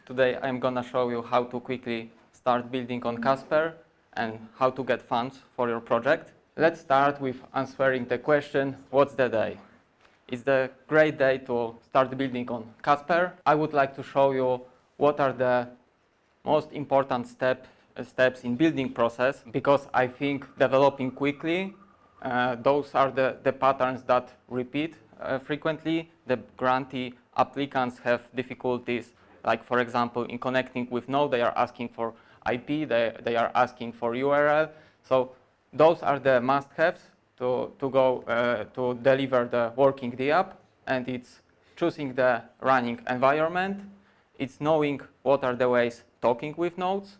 Today I'm gonna show you how to quickly start building on Casper and how to get funds for your project. Let's start with answering the question, what's the day? It's the great day to start building on Casper. I would like to show you what are the most important steps in building process, because I think developing quickly, those are the patterns that repeat frequently. The grantee applicants have difficulties, like for example in connecting with Node, they are asking for IP, they are asking for URL. So those are the must-haves to deliver the working DApp, and it's choosing the running environment, it's knowing what are the ways talking with nodes.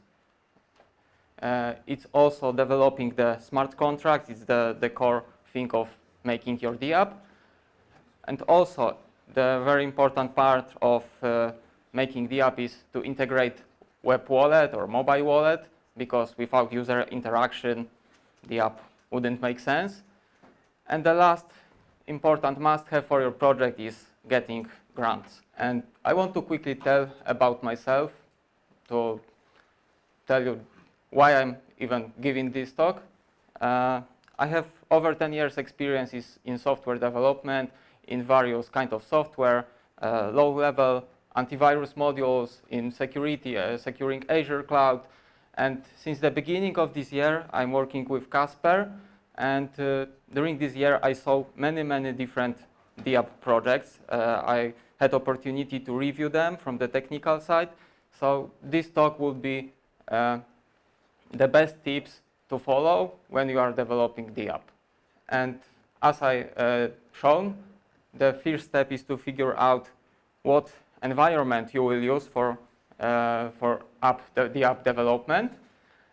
It's also developing the smart contracts. It's the core thing of making your DApp. And also, the very important part of making DApp is to integrate web wallet or mobile wallet, because without user interaction, the app wouldn't make sense. And the last important must-have for your project is getting grants. And I want to quickly tell about myself, to tell you why I'm even giving this talk. I have over 10 years experiences in software development, in various kinds of software, low-level antivirus modules, in security, securing Azure Cloud. And since the beginning of this year, I'm working with Casper. And during this year, I saw many different DApp projects. I had opportunity to review them from the technical side. So this talk will be the best tips to follow when you are developing DApp. And as I shown, the first step is to figure out what environment you will use for the app development.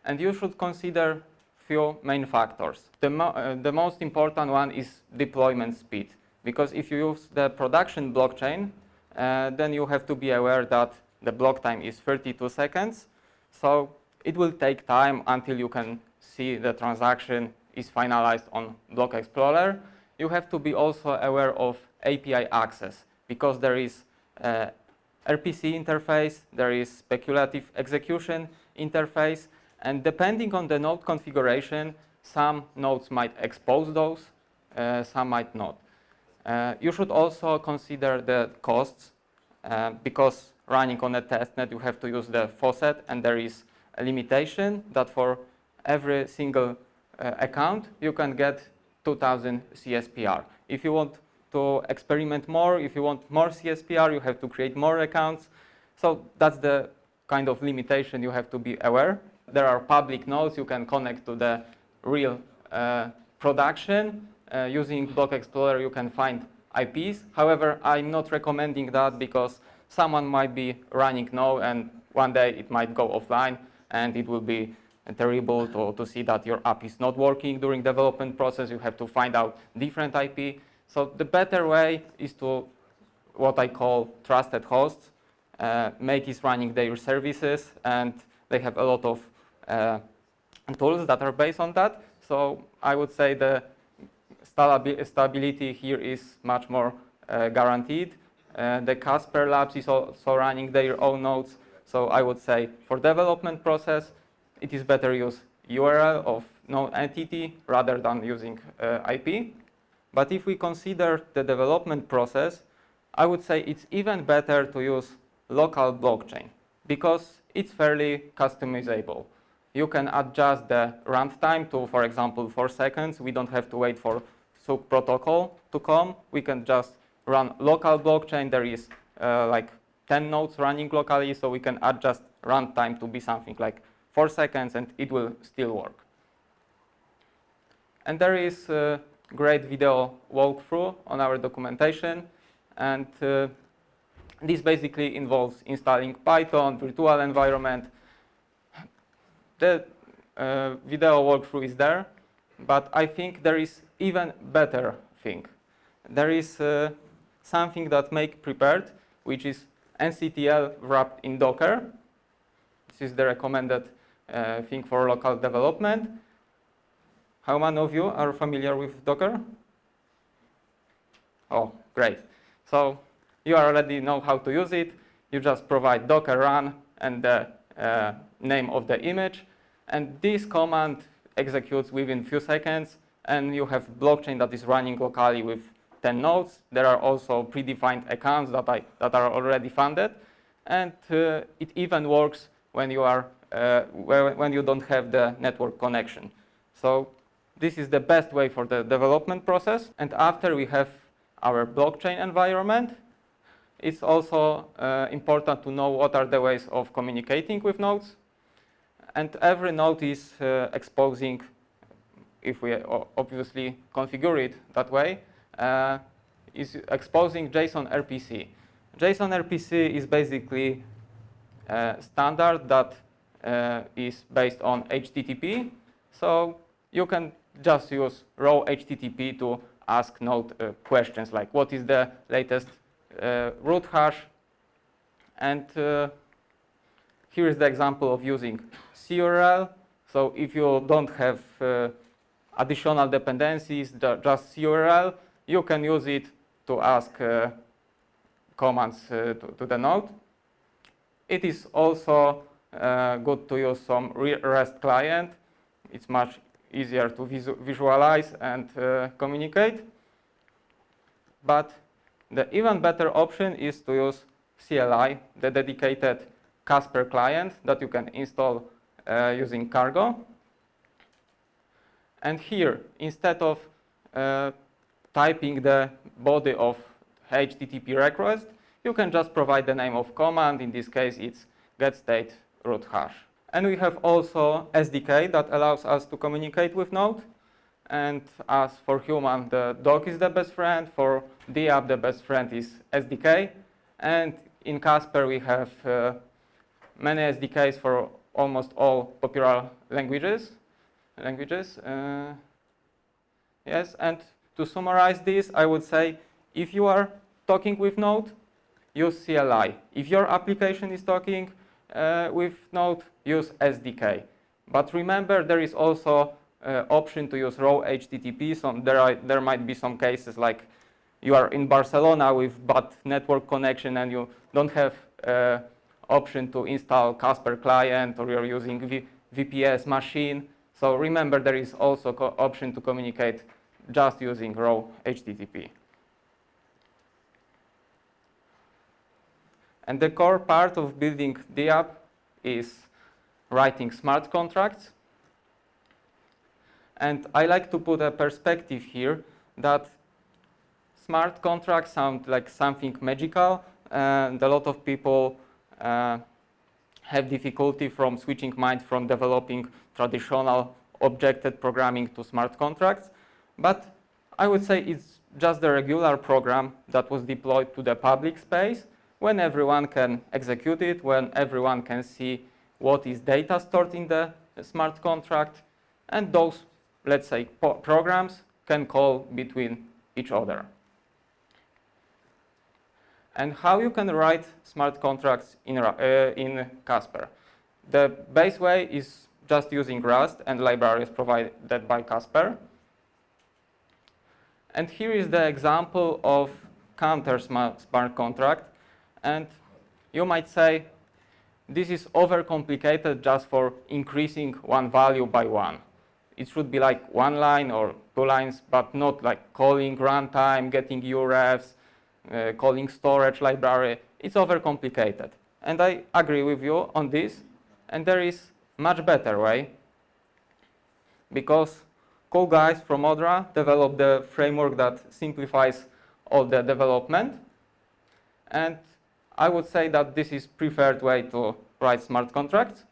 And you should consider few main factors. The most important one is deployment speed, because if you use the production blockchain, then you have to be aware that the block time is 32 seconds. So it will take time until you can see the transaction is finalized on Block Explorer. You have to be also aware of API access, because there is RPC interface, there is speculative execution interface, and depending on the node configuration, some nodes might expose those, some might not. You should also consider the costs, because running on a testnet, you have to use the faucet, and there is a limitation that for every single account, you can get 2000 CSPR. If you want to experiment more, if you want more CSPR, you have to create more accounts. So that's the kind of limitation you have to be aware. There are public nodes you can connect to the real production. Using Block Explorer, you can find IPs. However, I'm not recommending that, because someone might be running node and one day it might go offline, and it will be terrible to see that your app is not working during development process. You have to find out different IP. So the better way is to what I call trusted hosts. Make is running their services, and they have a lot of tools that are based on that. So I would say the stability here is much more guaranteed. The Casper Labs is also running their own nodes. So I would say for development process, it is better use URL of node entity rather than using IP. But if we consider the development process, I would say it's even better to use local blockchain, because it's fairly customizable. You can adjust the runtime to, for example, 4 seconds. We don't have to wait for SOAP protocol to come. We can just run local blockchain. There is like 10 nodes running locally, so we can adjust runtime to be something like 4 seconds, and it will still work. And there is a great video walkthrough on our documentation, and this basically involves installing Python, virtual environment. The video walkthrough is there, but I think there is even better thing. There is something that Make prepared, which is NCTL wrapped in Docker. This is the recommended thing for local development. How many of you are familiar with Docker? Oh, great. So you already know how to use it. You just provide docker run and the name of the image, and this command executes within few seconds, and you have blockchain that is running locally with 10 nodes. There are also predefined accounts that are already funded, and it even works when you are when you don't have the network connection. So this is the best way for the development process. And after we have our blockchain environment, it's also important to know what are the ways of communicating with nodes. And every node is exposing, if we obviously configure it that way, is exposing JSON RPC. JSON RPC is basically a standard that is based on HTTP. So you can just use raw HTTP to ask node questions like what is the latest root hash. And here is the example of using CURL. So if you don't have additional dependencies, just CURL, you can use it to ask commands to the node. It is also good to use some REST client. It's much easier to visualize and communicate. But the even better option is to use CLI, the dedicated Casper client that you can install using Cargo. And here, instead of typing the body of HTTP request, you can just provide the name of command. In this case, it's getState root hash. And we have also SDK that allows us to communicate with node. And as for human, the dog is the best friend. For the app, the best friend is SDK. And in Casper, we have many SDKs for almost all popular languages. Yes, and to summarize this, I would say if you are talking with Node, use CLI. If your application is talking with Node, use SDK. But remember, there is also option to use raw HTTP. So there might be some cases like you are in Barcelona with bad network connection and you don't have option to install Casper client, or you're using VPS machine. So remember, there is also option to communicate just using raw HTTP. And the core part of building the app is writing smart contracts. And I like to put a perspective here that smart contracts sound like something magical, and a lot of people have difficulty from switching mind from developing traditional objected programming to smart contracts. But I would say it's just the regular program that was deployed to the public space when everyone can execute it, when everyone can see what is data stored in the smart contract, and those, let's say, programs can call between each other. And how you can write smart contracts in Casper? The base way is just using Rust and libraries provided by Casper. And here is the example of counter smart contract. And you might say, this is overcomplicated just for increasing one value by one. It should be like one line or two lines, but not like calling runtime, getting urefs, calling storage library. It's overcomplicated. And I agree with you on this. And there is much better way, because cool guys from Odra developed the framework that simplifies all the development. And I would say that this is preferred way to write smart contracts.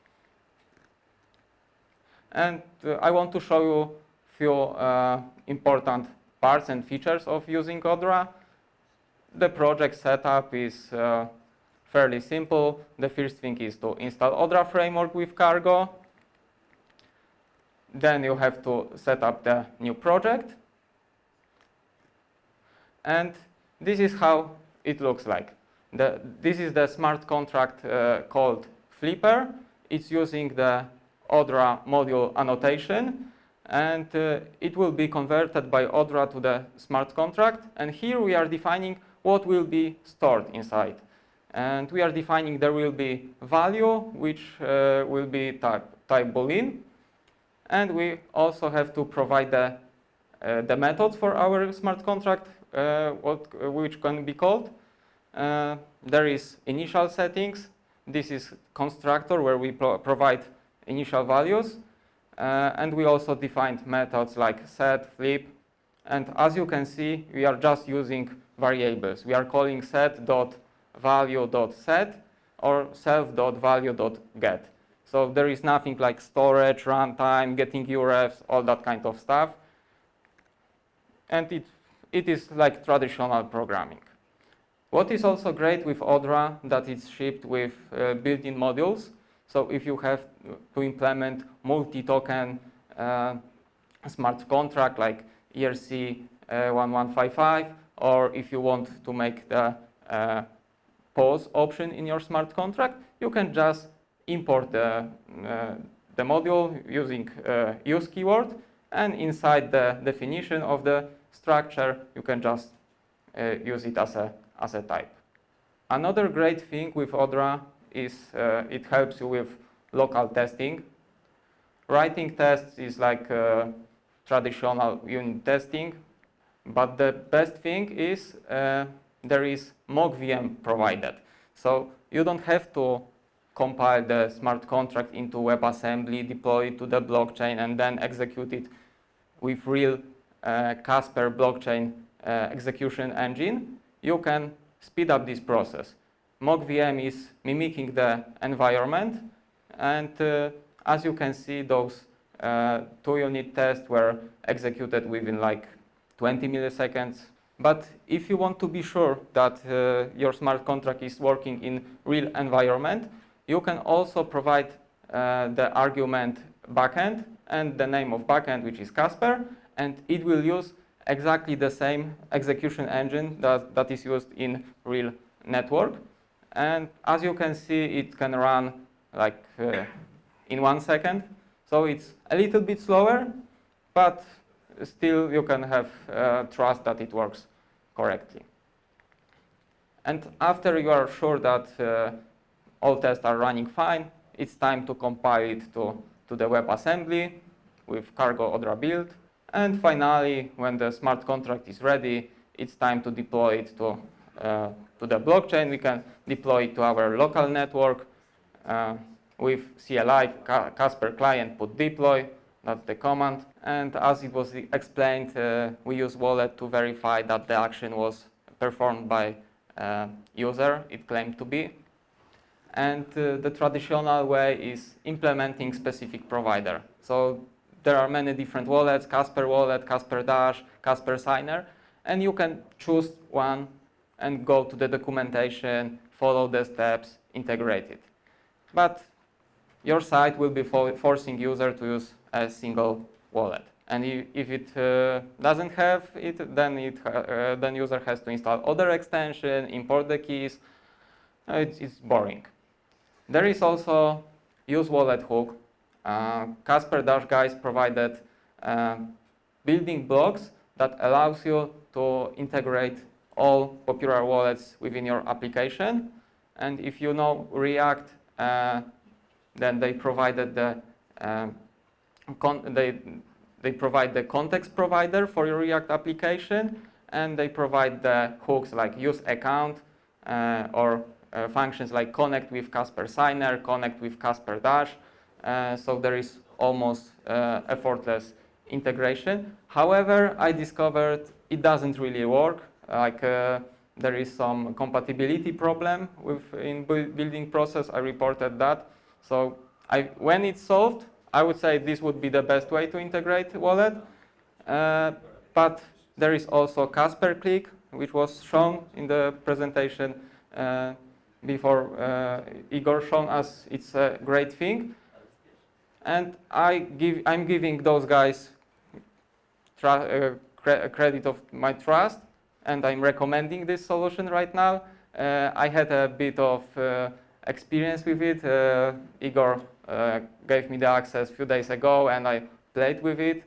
And I want to show you few important parts and features of using Odra. The project setup is fairly simple. The first thing is to install Odra framework with Cargo. Then you have to set up the new project. And this is how it looks like. This is the smart contract called Flipper. It's using the Odra module annotation. And it will be converted by Odra to the smart contract. And here we are defining what will be stored inside. And we are defining there will be value, which will be type Boolean. And we also have to provide the methods for our smart contract, which can be called. There is initial settings. This is constructor where we provide initial values. And we also defined methods like set, flip. And as you can see, we are just using variables. We are calling set.value.set or self.value.get. So there is nothing like storage, runtime, getting urefs, all that kind of stuff. And it is like traditional programming. What is also great with Odra, that it's shipped with built-in modules. So if you have to implement multi-token smart contract like ERC 1155, or if you want to make the pause option in your smart contract, you can just import the module using use keyword, and inside the definition of the structure, you can just use it as a type. Another great thing with Odra is it helps you with local testing. Writing tests is like traditional unit testing, but the best thing is there is mock VM provided. So you don't have to compile the smart contract into WebAssembly, deploy it to the blockchain, and then execute it with real Casper blockchain execution engine. You can speed up this process. Mock VM is mimicking the environment, and as you can see, those 2-unit tests were executed within like 20 milliseconds. But if you want to be sure that your smart contract is working in real environment, you can also provide the argument backend and the name of backend, which is Casper, and it will use exactly the same execution engine that is used in real network. And as you can see, it can run like in 1 second. So it's a little bit slower, but still you can have trust that it works correctly. And after you are sure that all tests are running fine, it's time to compile it to the WebAssembly with Cargo Odra build. And finally, when the smart contract is ready, it's time to deploy it to the blockchain. We can deploy it to our local network with CLI, Casper client put deploy, that's the command. And as it was explained, we use wallet to verify that the action was performed by user it claimed to be. And the traditional way is implementing specific provider. So there are many different wallets, Casper Wallet, Casper Dash, Casper Signer, and you can choose one and go to the documentation, follow the steps, integrate it. But your site will be forcing user to use a single wallet. And if it doesn't have it, then user has to install other extension, import the keys. It's boring. There is also use wallet hook. Casper Dash guys provided building blocks that allows you to integrate all popular wallets within your application. And if you know React, then they provided they provide the context provider for your React application, and they provide the hooks like use account or functions like connect with Casper Signer, connect with Casper Dash. So there is almost effortless integration. However, I discovered it doesn't really work. Like there is some compatibility problem in building process. I reported that. So when it's solved, I would say this would be the best way to integrate wallet. But there is also Casper Click, which was shown in the presentation before Igor shown us. It's a great thing. And I'm giving those guys credit of my trust, and I'm recommending this solution right now. I had a bit of experience with it. Igor gave me the access a few days ago, and I played with it.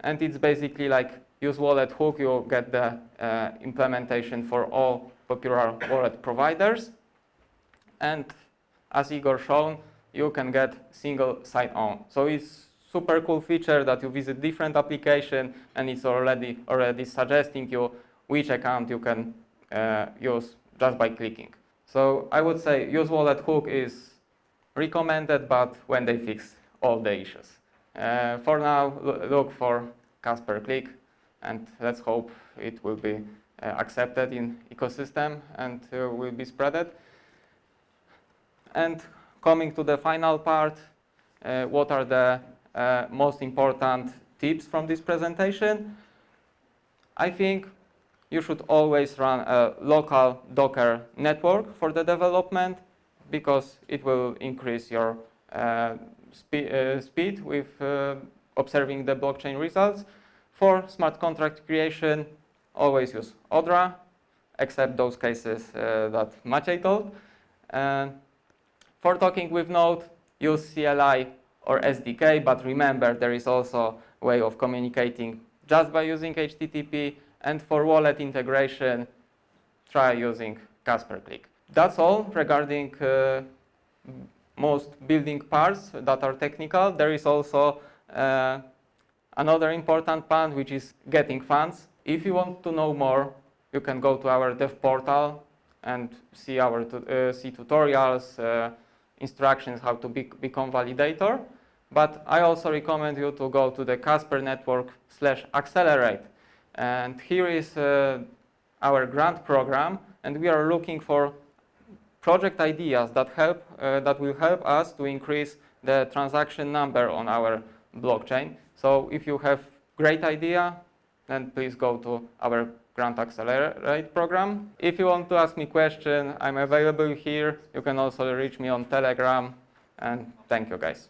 And it's basically like use wallet hook. You get the implementation for all popular wallet providers. and as Igor shown, you can get single sign-on. So it's super cool feature that you visit different application and it's already suggesting you which account you can use just by clicking. So I would say use wallet hook is recommended, but when they fix all the issues. For now, look for Casper Click, and let's hope it will be accepted in ecosystem and will be spreaded. And coming to the final part, what are the most important tips from this presentation? I think you should always run a local Docker network for the development because it will increase your speed with observing the blockchain results. For smart contract creation, always use Odra, except those cases that Maciej told. For talking with Node, use CLI or SDK, but remember there is also a way of communicating just by using HTTP, and for wallet integration, try using Casper Click. That's all regarding most building parts that are technical. There is also another important part, which is getting funds. If you want to know more, you can go to our dev portal and see our tutorials, instructions how to become validator. But I also recommend you to go to the Casper network/accelerate. And here is our grant program, and we are looking for project ideas that will help us to increase the transaction number on our blockchain. So if you have great idea, then please go to our Grant Accelerate program. If you want to ask me question, I'm available here. You can also reach me on Telegram, and thank you guys.